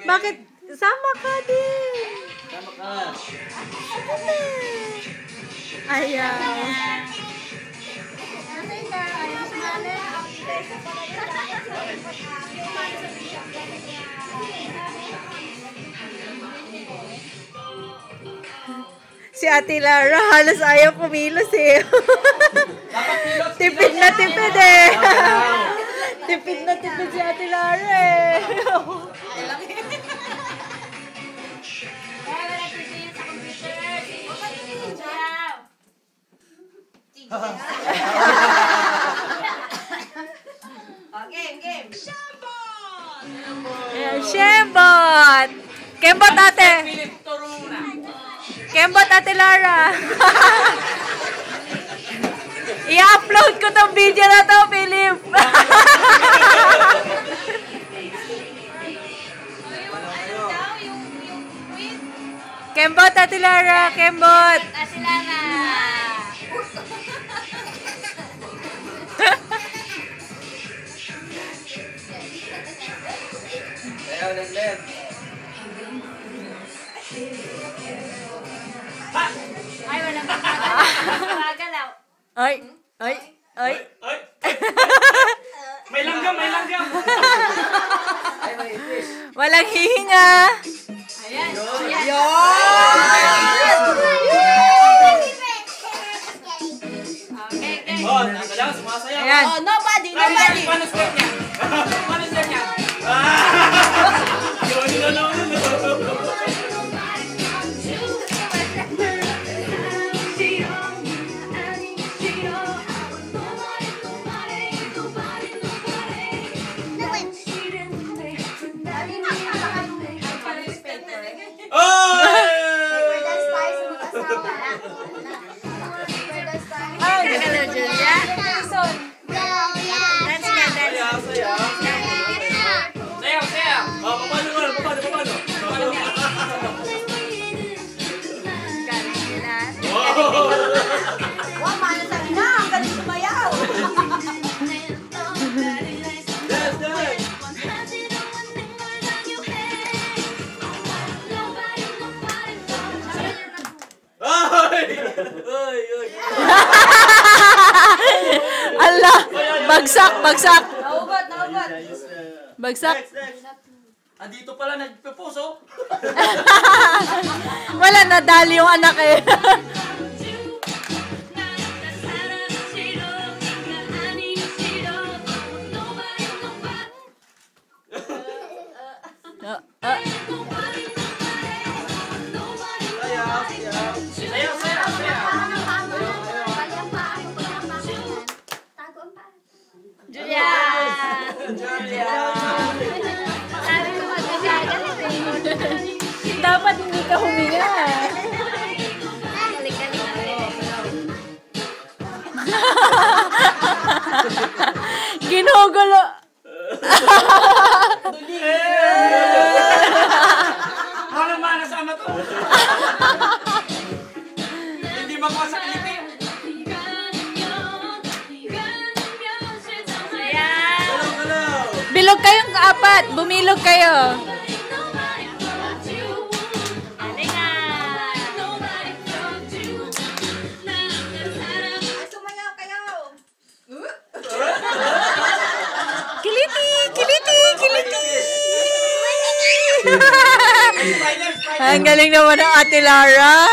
Bakit? Sama ka din. Sama ka. Ayaw. Si Ate Lara, halos ayaw kumilos eh. Tipid na tipid eh. Tipid na tipid si Ate Lara eh. Game. Shembot! Kembot ate! Kembot ate Lara! I-upload ko tong video na to, Philip! Kembot ate Lara! Kembot! Ate Lara! Ayaw ng led. Ay, walang pagalaw. Ay! May langgam! Ay, may fish. Walang hihinga! Ayan. Okay. Oh, nagalaw, sumasayaw. Ayan. Oh, nobody. Paano step niya? No. Allah! Bagsak! Naubat. Bagsak! Andito pala nagpupuso. Wala, nadali yung anak eh. Julia! Sabi ko mag-gagal Dapat hindi ka huminga. Ginugulo. Mana sama to. Hindi makuha kilipin. Bilog kayong kaapat. Bumilog kayo. Kiliti. Ang galing naman ng Ate Lara.